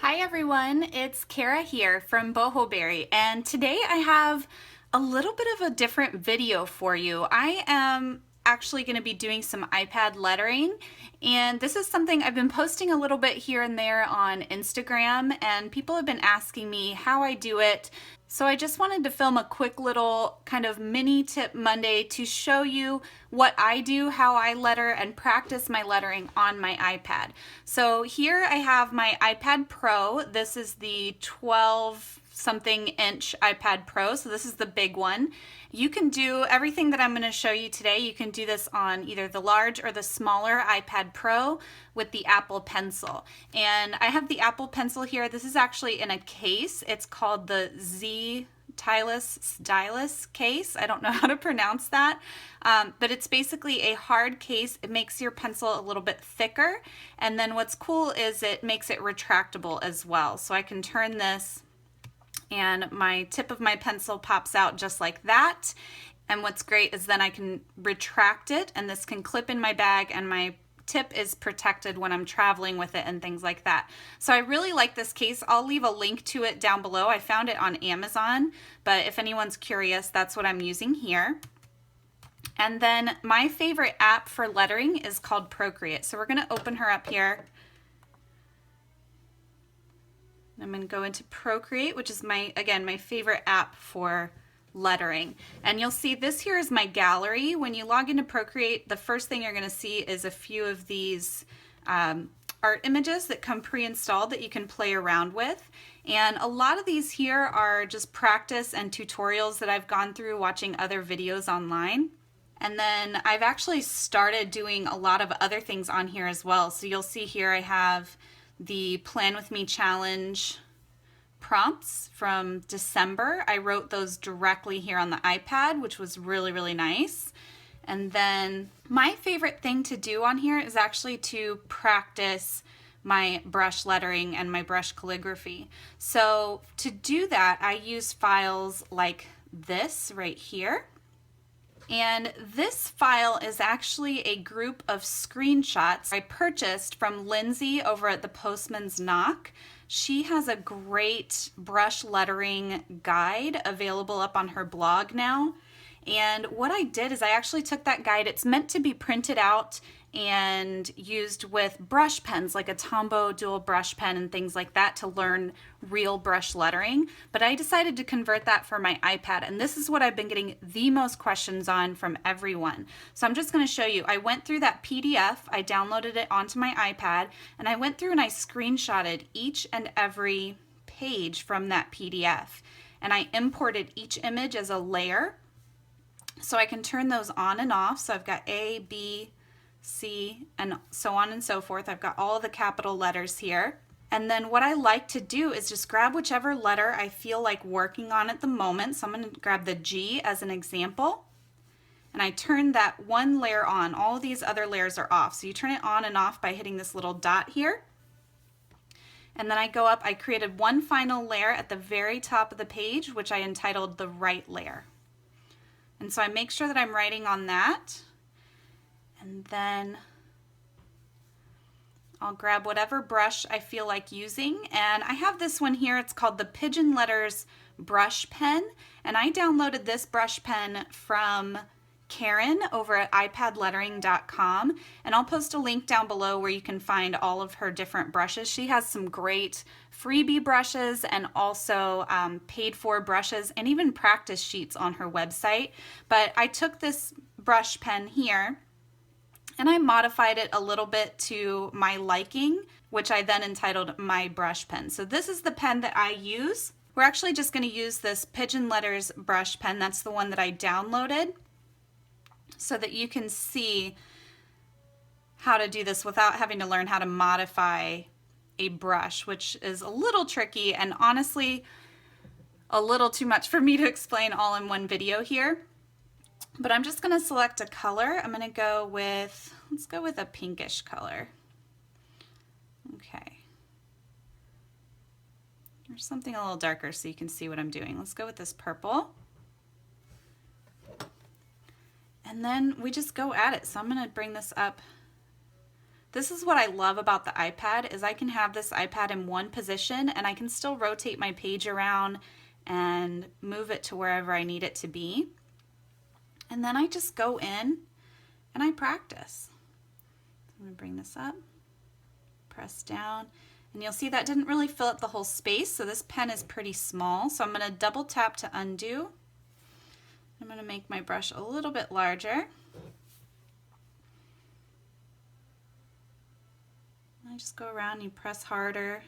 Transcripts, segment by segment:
Hi everyone, it's Kara here from Boho, and today I have a little bit of a different video for you. I am actually going to be doing some iPad lettering, and this is something I've been posting a little bit here and there on Instagram, and people have been asking me how I do it. So I just wanted to film a quick little kind of mini tip Monday to show you what I do, how I letter, and practice my lettering on my iPad. So here I have my iPad Pro. This is the 12 something inch iPad Pro, so this is the big one. You can do everything that I'm going to show you today. You can do this on either the large or the smaller iPad Pro with the Apple Pencil. And I have the Apple Pencil here. This is actually in a case. It's called the Stylus case. I don't know how to pronounce that, but it's basically a hard case. It makes your pencil a little bit thicker, and then what's cool is it makes it retractable as well. So I can turn this and my tip of my pencil pops out just like that. And what's great is then I can retract it, and this can clip in my bag, and my tip is protected when I'm traveling with it and things like that. So I really like this case. I'll leave a link to it down below. I found it on Amazon, but if anyone's curious, that's what I'm using here. And then my favorite app for lettering is called Procreate. So we're going to open her up here. I'm going to go into Procreate, which is my favorite app for lettering. And you'll see this here is my gallery. When you log into Procreate, the first thing you're going to see is a few of these art images that come pre-installed that you can play around with. And a lot of these here are just practice and tutorials that I've gone through watching other videos online. And then I've actually started doing a lot of other things on here as well. So you'll see here I have the Plan With Me Challenge prompts from December. I wrote those directly here on the iPad, which was really, really nice. And then my favorite thing to do on here is actually to practice my brush lettering and my brush calligraphy. So to do that, I use files like this right here. And this file is actually a group of screenshots I purchased from Lindsay over at the Postman's Knock. She has a great brush lettering guide available up on her blog now. And what I did is I actually took that guide. It's meant to be printed out and used with brush pens, like a Tombow dual brush pen and things like that, to learn real brush lettering. But I decided to convert that for my iPad, and this is what I've been getting the most questions on from everyone. So I'm just going to show you. I went through that PDF, I downloaded it onto my iPad, and I went through and I screenshotted each and every page from that PDF. And I imported each image as a layer, so I can turn those on and off. So I've got A, B, C, and so on and so forth. I've got all the capital letters here. And then what I like to do is just grab whichever letter I feel like working on at the moment. So I'm going to grab the G as an example. And I turn that one layer on. All of these other layers are off. So you turn it on and off by hitting this little dot here. And then I go up, I created one final layer at the very top of the page, which I entitled the right layer. And so I make sure that I'm writing on that. And then I'll grab whatever brush I feel like using. And I have this one here. It's called the Pigeon Letters brush pen. And I downloaded this brush pen from Karen over at iPadlettering.com. And I'll post a link down below where you can find all of her different brushes. She has some great freebie brushes and also paid for brushes and even practice sheets on her website. But I took this brush pen here and I modified it a little bit to my liking, which I then entitled My Brush Pen. So this is the pen that I use. We're actually just going to use this Pigeon Letters brush pen. That's the one that I downloaded, so that you can see how to do this without having to learn how to modify a brush, which is a little tricky and honestly a little too much for me to explain all in one video here. But I'm just going to select a color. I'm going to go with, let's go with a pinkish color. Okay. Or something a little darker so you can see what I'm doing. Let's go with this purple. And then we just go at it. So I'm going to bring this up This is what I love about the iPad is I can have this iPad in one position and I can still rotate my page around and move it to wherever I need it to be. And then I just go in and I practice. I'm going to bring this up, press down, and you'll see that didn't really fill up the whole space, so this pen is pretty small. So I'm going to double tap to undo. I'm going to make my brush a little bit larger. I just go around and you press harder.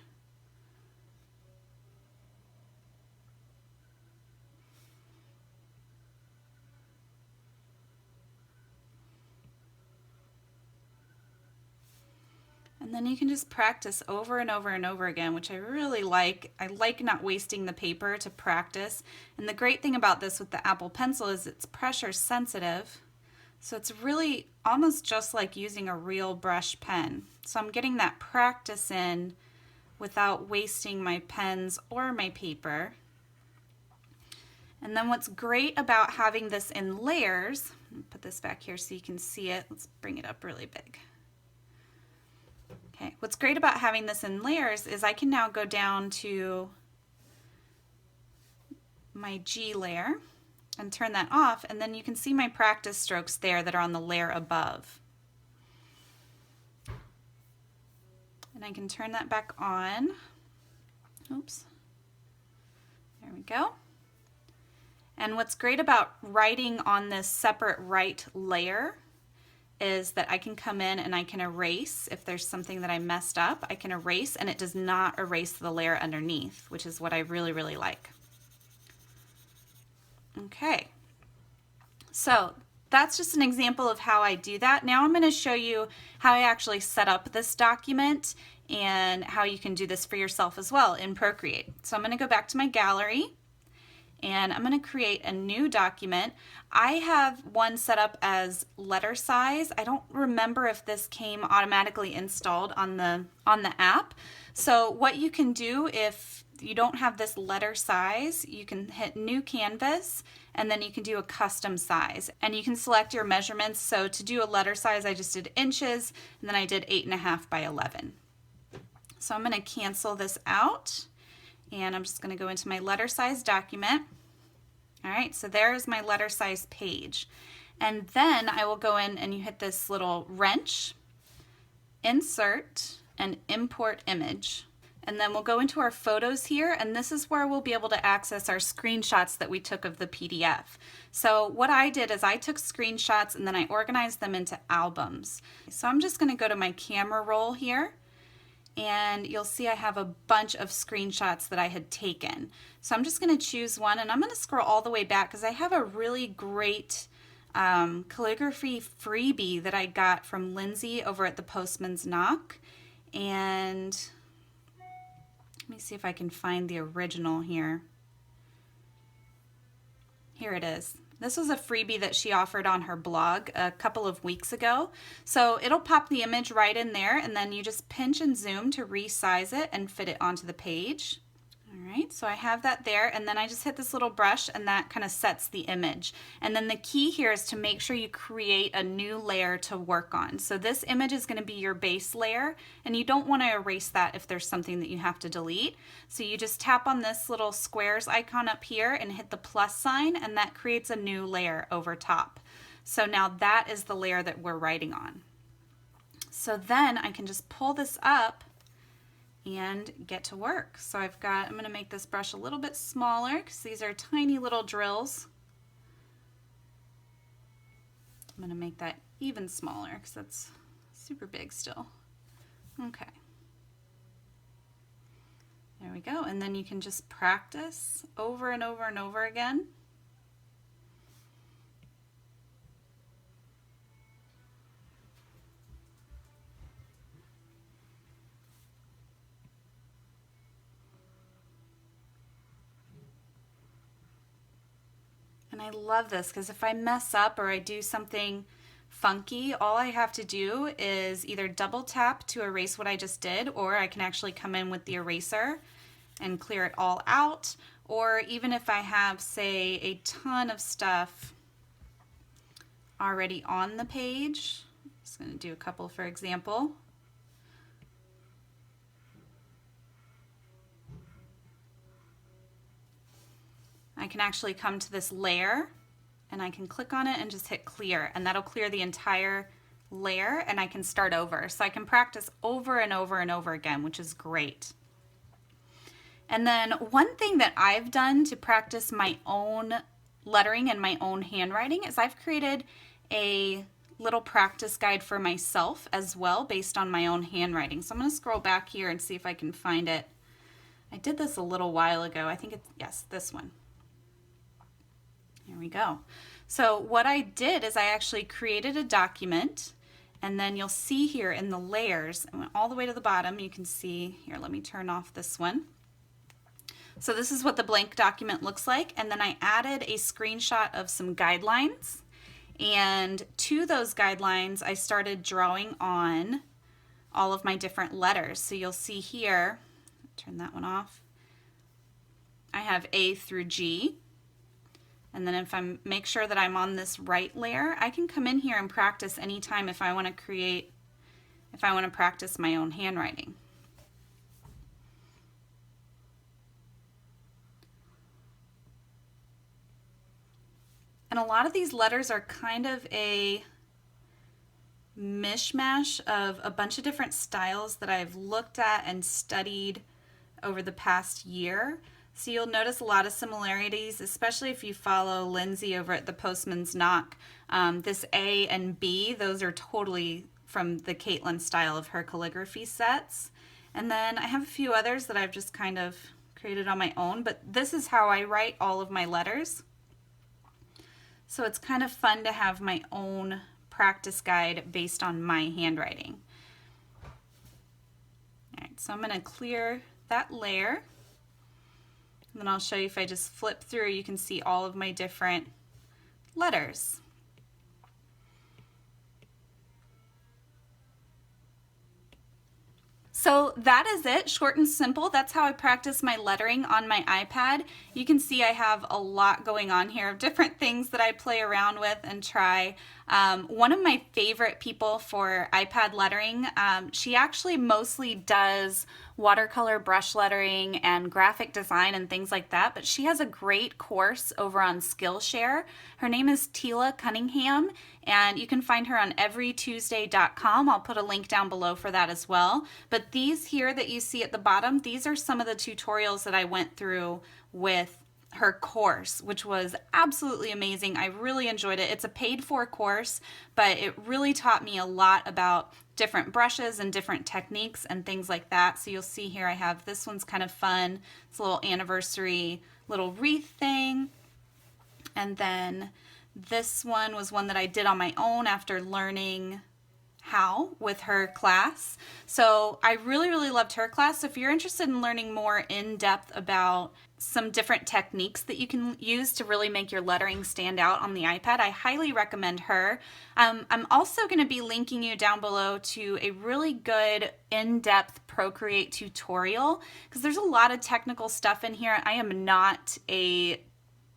And then you can just practice over and over and over again, which I really like. I like not wasting the paper to practice. And the great thing about this with the Apple Pencil is it's pressure sensitive. So it's really almost just like using a real brush pen. So I'm getting that practice in without wasting my pens or my paper. And then what's great about having this in layers, let me put this back here so you can see it. Let's bring it up really big. Okay, what's great about having this in layers is I can now go down to my G layer and turn that off, and then you can see my practice strokes there that are on the layer above. And I can turn that back on. Oops. There we go. And what's great about writing on this separate right layer is that I can come in and I can erase if there's something that I messed up. I can erase and it does not erase the layer underneath, which is what I really, really like. Okay, so that's just an example of how I do that. Now I'm going to show you how I actually set up this document and how you can do this for yourself as well in Procreate. So I'm going to go back to my gallery and I'm going to create a new document. I have one set up as letter size. I don't remember if this came automatically installed on the app. So what you can do if you don't have this letter size, you can hit new canvas and then you can do a custom size and you can select your measurements. So to do a letter size, I just did inches and then I did 8.5 by 11. So I'm going to cancel this out and I'm just going to go into my letter size document. All right, so there's my letter size page. And then I will go in and you hit this little wrench, insert, and import image. And then we'll go into our photos here, and this is where we'll be able to access our screenshots that we took of the PDF. So what I did is I took screenshots and then I organized them into albums. So I'm just going to go to my camera roll here, and you'll see I have a bunch of screenshots that I had taken. So I'm just going to choose one, and I'm going to scroll all the way back because I have a really great calligraphy freebie that I got from Lindsay over at the Postman's Knock. And let me see if I can find the original here. Here it is. This was a freebie that she offered on her blog a couple of weeks ago. So it'll pop the image right in there and then you just pinch and zoom to resize it and fit it onto the page. All right, so I have that there and then I just hit this little brush and that kind of sets the image. And then the key here is to make sure you create a new layer to work on. So this image is going to be your base layer and you don't want to erase that if there's something that you have to delete. So you just tap on this little squares icon up here and hit the plus sign and that creates a new layer over top. So now that is the layer that we're writing on. So then I can just pull this up and get to work. So I'm going to make this brush a little bit smaller because these are tiny little drills. I'm going to make that even smaller because that's super big still. Okay. There we go. And then you can just practice over and over and over again. And I love this because if I mess up or I do something funky, all I have to do is either double tap to erase what I just did, or I can actually come in with the eraser and clear it all out. Or even if I have, say, a ton of stuff already on the page, I'm just going to do a couple for example. I can actually come to this layer and I can click on it and just hit clear, and that'll clear the entire layer and I can start over. So I can practice over and over and over again, which is great. And then one thing that I've done to practice my own lettering and my own handwriting is I've created a little practice guide for myself as well based on my own handwriting. So I'm going to scroll back here and see if I can find it. I did this a little while ago. I think it's, yes, this one. Here we go. So what I did is I actually created a document, and then you'll see here in the layers, I went all the way to the bottom, you can see, here, let me turn off this one. So this is what the blank document looks like, and then I added a screenshot of some guidelines, and to those guidelines I started drawing on all of my different letters. So you'll see here, turn that one off, I have A through G. And then if I make sure that I'm on this right layer, I can come in here and practice anytime if I want to create, if I want to practice my own handwriting. And a lot of these letters are kind of a mishmash of a bunch of different styles that I've looked at and studied over the past year. So you'll notice a lot of similarities, especially if you follow Lindsay over at the Postman's Knock. This A and B, those are totally from the Caitlin style of her calligraphy sets. And then I have a few others that I've just kind of created on my own, but this is how I write all of my letters. So it's kind of fun to have my own practice guide based on my handwriting. All right, so I'm going to clear that layer. And then I'll show you if I just flip through, you can see all of my different letters. So that is it, short and simple. That's how I practice my lettering on my iPad. You can see I have a lot going on here of different things that I play around with and try. One of my favorite people for iPad lettering, she actually mostly does watercolor brush lettering and graphic design and things like that, but she has a great course over on Skillshare. Her name is Tila Cunningham, and you can find her on everytuesday.com. I'll put a link down below for that as well. But these here that you see at the bottom, these are some of the tutorials that I went through with her course, which was absolutely amazing. I really enjoyed it. It's a paid-for course, but it really taught me a lot about different brushes and different techniques and things like that. So you'll see here I have, this one's kind of fun. It's a little anniversary little wreath thing. And then this one was one that I did on my own after learning how with her class. So I really, really loved her class. So if you're interested in learning more in depth about some different techniques that you can use to really make your lettering stand out on the iPad, I highly recommend her. I'm also going to be linking you down below to a really good in-depth Procreate tutorial, because there's a lot of technical stuff in here. I am not a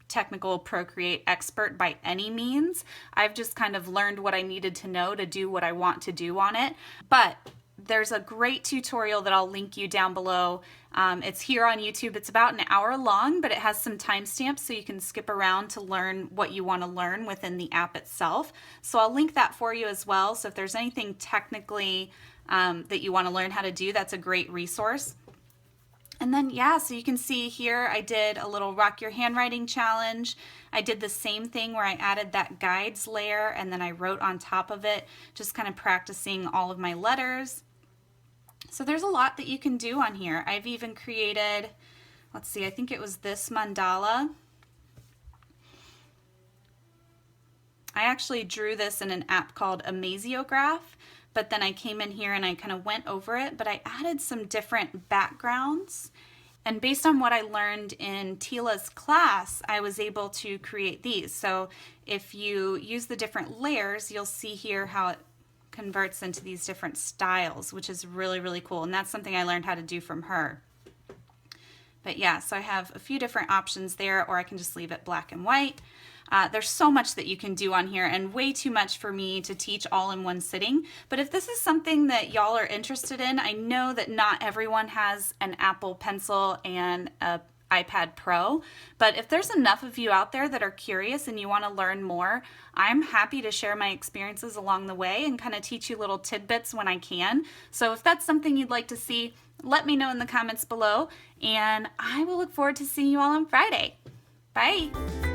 technical Procreate expert by any means. I've just kind of learned what I needed to know to do what I want to do on it. But there's a great tutorial that I'll link you down below. It's here on YouTube. It's about an hour long, but it has some timestamps so you can skip around to learn what you want to learn within the app itself. So I'll link that for you as well. So if there's anything technically that you want to learn how to do, that's a great resource. And then, yeah, so you can see here I did a little rock your handwriting challenge. I did the same thing where I added that guides layer and then I wrote on top of it, just kind of practicing all of my letters. So there's a lot that you can do on here. I've even created, let's see, I think it was this mandala. I actually drew this in an app called Amaziograph, but then I came in here and I kind of went over it, but I added some different backgrounds. And based on what I learned in Tila's class, I was able to create these. So if you use the different layers, you'll see here how it converts into these different styles, which is really, really cool. And that's something I learned how to do from her. But yeah, so I have a few different options there, or I can just leave it black and white. There's so much that you can do on here and way too much for me to teach all in one sitting. But if this is something that y'all are interested in, I know that not everyone has an Apple Pencil and a iPad Pro. But if there's enough of you out there that are curious and you want to learn more, I'm happy to share my experiences along the way and kind of teach you little tidbits when I can. So if that's something you'd like to see, let me know in the comments below, and I will look forward to seeing you all on Friday. Bye!